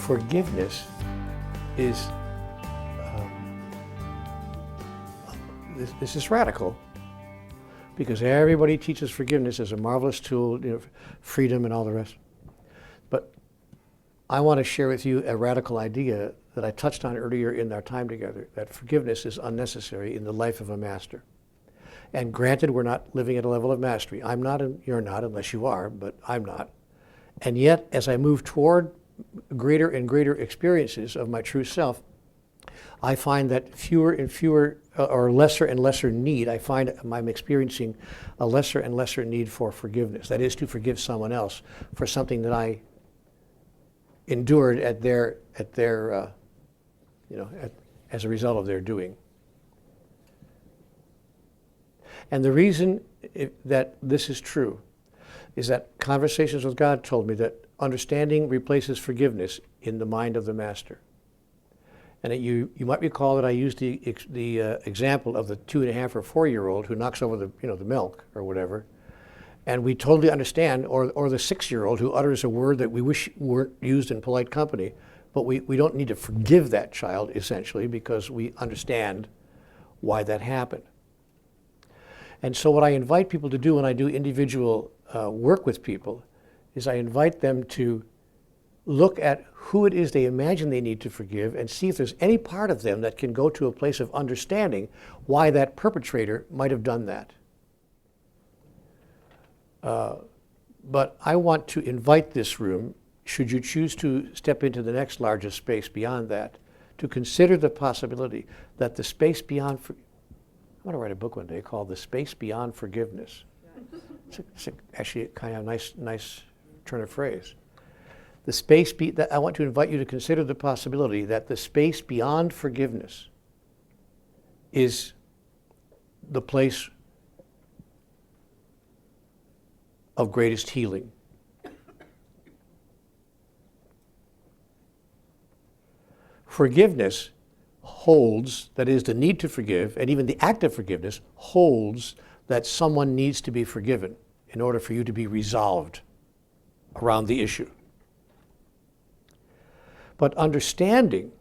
forgiveness is, this is radical, because everybody teaches forgiveness as a marvelous tool, freedom and all the rest. But I want to share with you a radical idea that I touched on earlier in our time together, that forgiveness is unnecessary in the life of a master. And granted, we're not living at a level of mastery. I'm not, and you're not, unless you are, but I'm not. And yet, as I move toward greater and greater experiences of my true self, I find that fewer and fewer, or lesser and lesser need, I find I'm experiencing a lesser and lesser need for forgiveness. That is, to forgive someone else for something that I endured as a result of their doing. And the reason that this is true is that Conversations with God told me that understanding replaces forgiveness in the mind of the master. And you might recall that I used the example of the 2.5 or 4-year-old who knocks over the milk or whatever, and we totally understand, or the 6-year-old who utters a word that we wish weren't used in polite company, but we don't need to forgive that child essentially because we understand why that happened. And so what I invite people to do when I do individual work with people is I invite them to look at who it is they imagine they need to forgive and see if there's any part of them that can go to a place of understanding why that perpetrator might have done that. But I want to invite this room, should you choose to step into the next largest space beyond that, to consider the possibility that the space beyond I'm going to write a book one day called The Space Beyond Forgiveness. It's actually kind of a nice turn of phrase. I want to invite you to consider the possibility that the space beyond forgiveness is the place of greatest healing. Forgiveness holds, that is, the need to forgive, and even the act of forgiveness holds that someone needs to be forgiven in order for you to be resolved around the issue. But understanding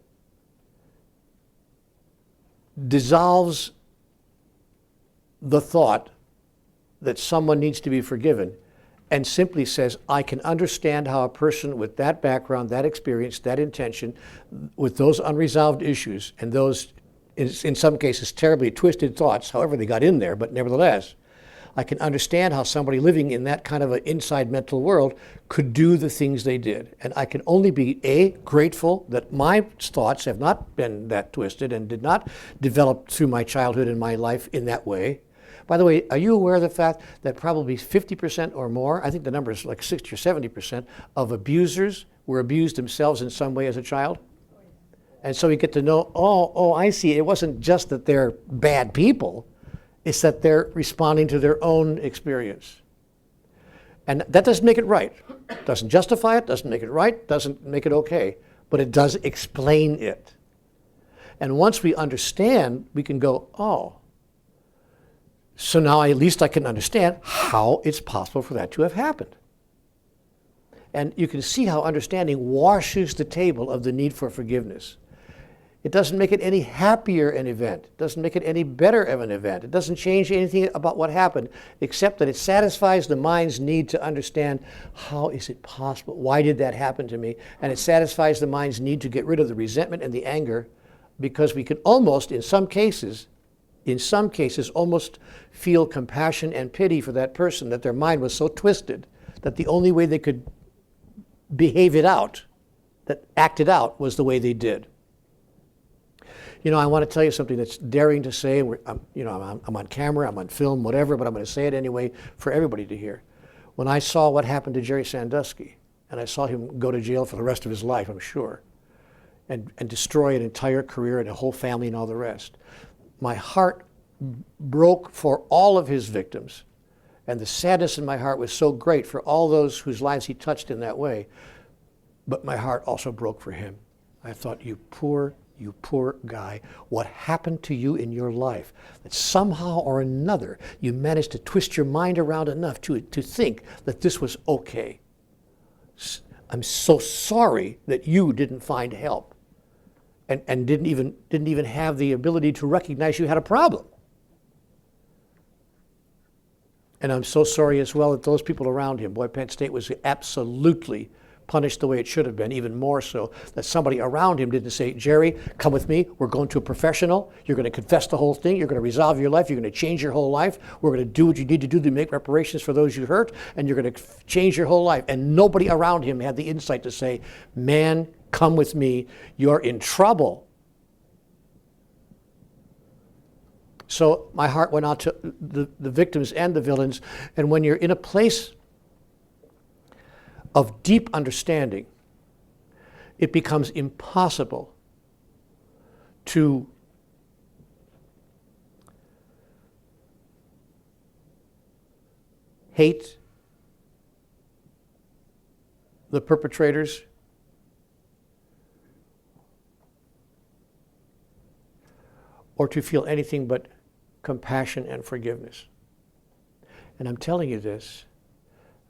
dissolves the thought that someone needs to be forgiven and simply says, I can understand how a person with that background, that experience, that intention, with those unresolved issues and those, in some cases, terribly twisted thoughts, however they got in there, but nevertheless, I can understand how somebody living in that kind of an inside mental world could do the things they did. And I can only be, A, grateful that my thoughts have not been that twisted and did not develop through my childhood and my life in that way. By the way, are you aware of the fact that probably 50% or more, I think the number is like 60 or 70%, of abusers were abused themselves in some way as a child? And so you get to know, oh, I see, it wasn't just that they're bad people, it's that they're responding to their own experience. And that doesn't make it right. Doesn't justify it, doesn't make it right, doesn't make it okay, but it does explain it. And once we understand, we can go, oh, so now at least I can understand how it's possible for that to have happened. And you can see how understanding washes the table of the need for forgiveness. It doesn't make it any happier an event. It doesn't make it any better of an event. It doesn't change anything about what happened, except that it satisfies the mind's need to understand, how is it possible? Why did that happen to me? And it satisfies the mind's need to get rid of the resentment and the anger, because we can almost, in some cases, almost feel compassion and pity for that person, that their mind was so twisted that the only way they could behave it out, that act it out, was the way they did. I want to tell you something that's daring to say. I'm on camera, I'm on film, whatever, but I'm going to say it anyway for everybody to hear. When I saw what happened to Jerry Sandusky, and I saw him go to jail for the rest of his life, I'm sure, and destroy an entire career and a whole family and all the rest, my heart broke for all of his victims, and the sadness in my heart was so great for all those whose lives he touched in that way, but my heart also broke for him. I thought, you poor guy, what happened to you in your life that somehow or another you managed to twist your mind around enough to think that this was okay? I'm so sorry that you didn't find help and didn't even have the ability to recognize you had a problem. And I'm so sorry as well that those people around him, boy, Penn State was absolutely punished the way it should have been, even more so, that somebody around him didn't say, Jerry, come with me, we're going to a professional, you're going to confess the whole thing, you're going to resolve your life, you're going to change your whole life, we're going to do what you need to do to make reparations for those you hurt, and you're going to change your whole life. And nobody around him had the insight to say, man, come with me, you're in trouble. So my heart went out to the victims and the villains, and when you're in a place of deep understanding, it becomes impossible to hate the perpetrators or to feel anything but compassion and forgiveness. And I'm telling you this,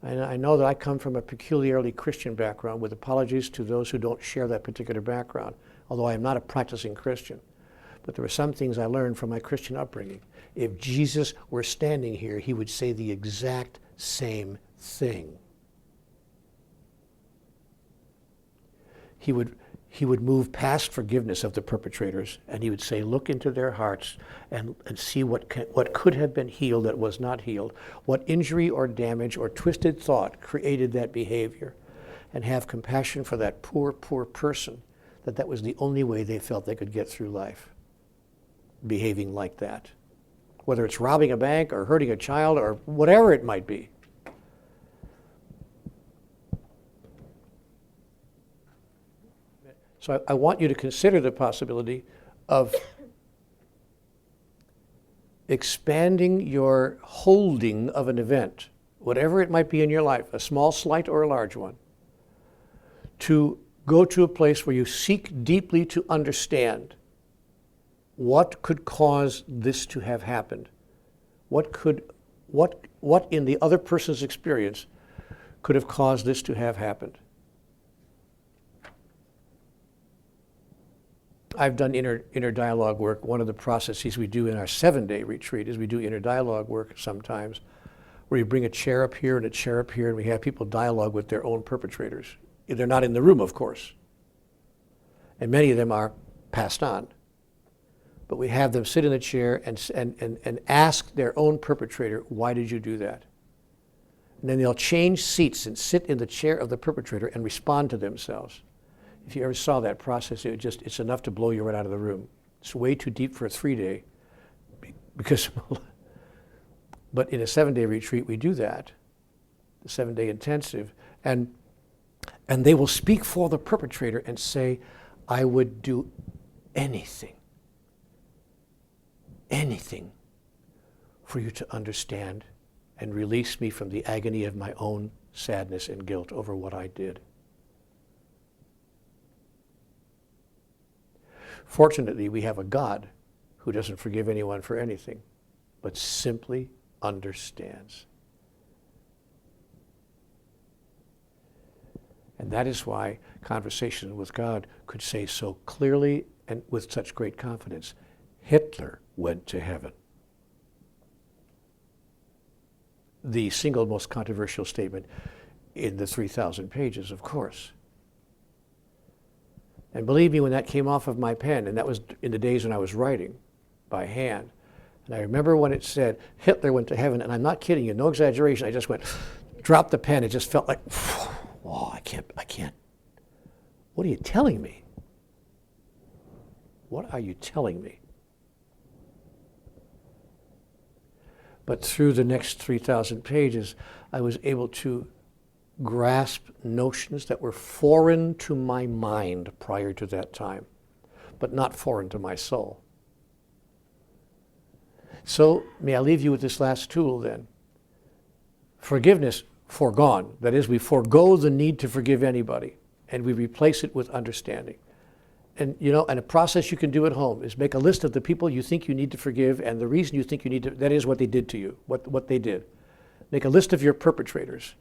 and I know that I come from a peculiarly Christian background, with apologies to those who don't share that particular background, although I am not a practicing Christian. But there were some things I learned from my Christian upbringing. If Jesus were standing here, he would say the exact same thing. He would move past forgiveness of the perpetrators, and he would say, look into their hearts and see what could have been healed that was not healed, what injury or damage or twisted thought created that behavior, and have compassion for that poor, poor person, that was the only way they felt they could get through life, behaving like that. Whether it's robbing a bank or hurting a child or whatever it might be. So I want you to consider the possibility of expanding your holding of an event, whatever it might be in your life, a small slight or a large one, to go to a place where you seek deeply to understand what could cause this to have happened. What in the other person's experience could have caused this to have happened. I've done inner dialogue work. One of the processes we do in our 7-day retreat is we do inner dialogue work sometimes, where you bring a chair up here and a chair up here, and we have people dialogue with their own perpetrators. They're not in the room, of course. And many of them are passed on. But we have them sit in the chair and ask their own perpetrator, why did you do that? And then they'll change seats and sit in the chair of the perpetrator and respond to themselves. If you ever saw that process, it's enough to blow you right out of the room. It's way too deep for a 3-day, but in a 7-day retreat, we do that, the 7-day intensive, and they will speak for the perpetrator and say, I would do anything for you to understand and release me from the agony of my own sadness and guilt over what I did. Fortunately, we have a God who doesn't forgive anyone for anything, but simply understands. And that is why conversation with God could say so clearly and with such great confidence, Hitler went to heaven. The single most controversial statement in the 3,000 pages, of course. And believe me, when that came off of my pen, and that was in the days when I was writing by hand, and I remember when it said, Hitler went to heaven, and I'm not kidding you, no exaggeration, I just went, dropped the pen, it just felt like, oh, I can't. What are you telling me? What are you telling me? But through the next 3,000 pages, I was able to grasp notions that were foreign to my mind prior to that time, but not foreign to my soul. So may I leave you with this last tool then. Forgiveness, forgone. That is, we forego the need to forgive anybody, and we replace it with understanding. And and a process you can do at home is make a list of the people you think you need to forgive, and the reason you think you need to, that is what they did to you, what they did. Make a list of your perpetrators.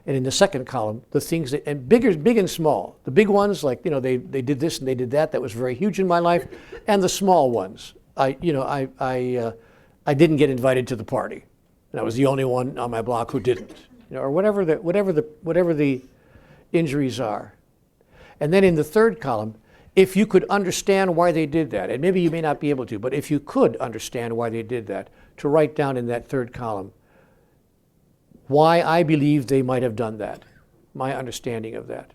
And in the second column, the things that, and big and small. The big ones, like, they did this and they did that. That was very huge in my life. And the small ones. I didn't get invited to the party. And I was the only one on my block who didn't. Or whatever the injuries are. And then in the third column, if you could understand why they did that, and maybe you may not be able to, but if you could understand why they did that, to write down in that third column why I believe they might have done that, my understanding of that.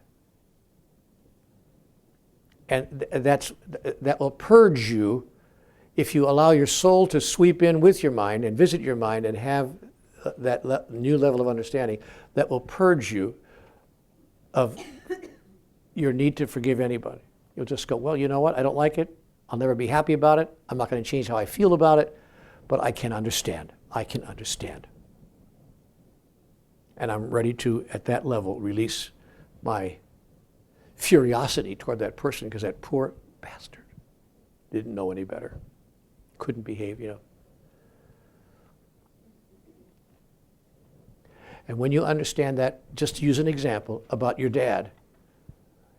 And that will purge you if you allow your soul to sweep in with your mind and visit your mind and have that new level of understanding. That will purge you of your need to forgive anybody. You'll just go, well, you know what? I don't like it. I'll never be happy about it. I'm not going to change how I feel about it, but I can understand. I can understand. And I'm ready to, at that level, release my furiosity toward that person because that poor bastard didn't know any better. Couldn't behave, And when you understand that, just to use an example about your dad,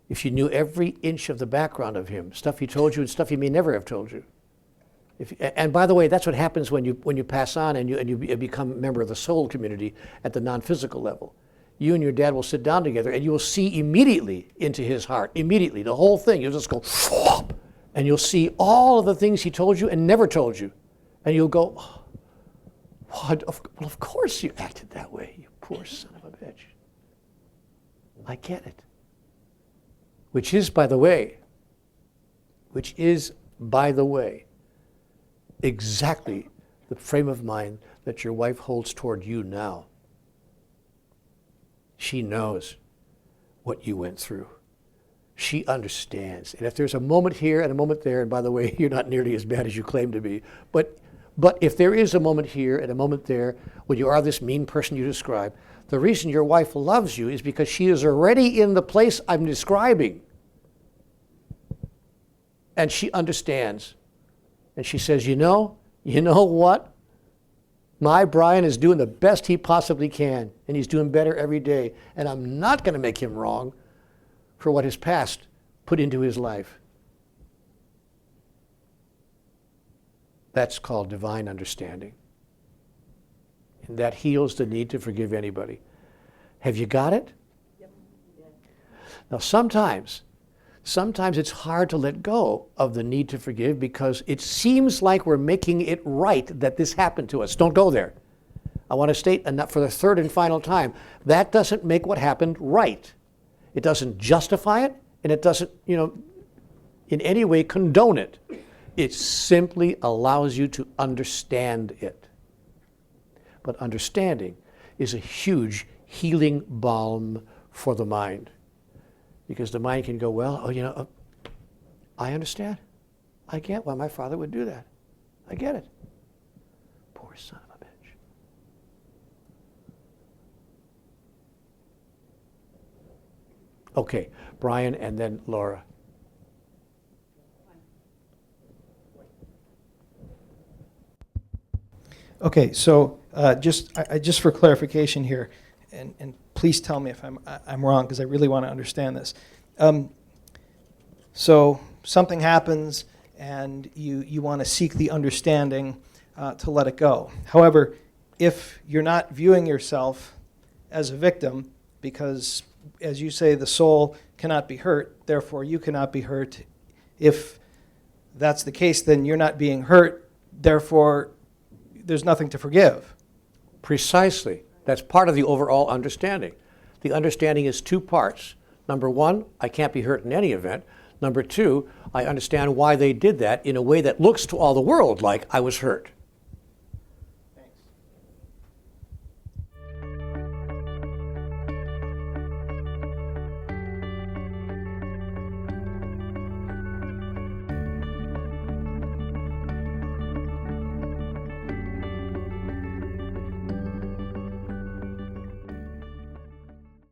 if you knew every inch of the background of him, stuff he told you and stuff he may never have told you. And by the way, that's what happens when you pass on and you become a member of the soul community at the non-physical level. You and your dad will sit down together and you will see immediately into his heart, immediately, the whole thing. You'll just go, and you'll see all of the things he told you and never told you. And you'll go, well, of course you acted that way, you poor son of a bitch. I get it. Which is, by the way, exactly the frame of mind that your wife holds toward you now. She knows what you went through. She understands. And if there's a moment here and a moment there, and by the way, you're not nearly as bad as you claim to be, but if there is a moment here and a moment there when you are this mean person you describe, the reason your wife loves you is because she is already in the place I'm describing. And she understands. And she says, you know what? My Brian is doing the best he possibly can, and he's doing better every day. And I'm not going to make him wrong for what his past put into his life. That's called divine understanding. And that heals the need to forgive anybody. Have you got it? Yep. Now sometimes it's hard to let go of the need to forgive because it seems like we're making it right that this happened to us. Don't go there. I want to state, and for the third and final time, that doesn't make what happened right. It doesn't justify it, and it doesn't, in any way condone it. It simply allows you to understand it. But understanding is a huge healing balm for the mind. Because the mind can go, well, I understand. I get why my father would do that. I get it. Poor son of a bitch. Okay, Brian and then Laura. Okay, so just for clarification here, and please tell me if I'm wrong, because I really want to understand this. So something happens, and you want to seek the understanding to let it go. However, if you're not viewing yourself as a victim, because, as you say, the soul cannot be hurt, therefore you cannot be hurt. If that's the case, then you're not being hurt, therefore there's nothing to forgive. Precisely. That's part of the overall understanding. The understanding is two parts. Number one, I can't be hurt in any event. Number two, I understand why they did that in a way that looks to all the world like I was hurt.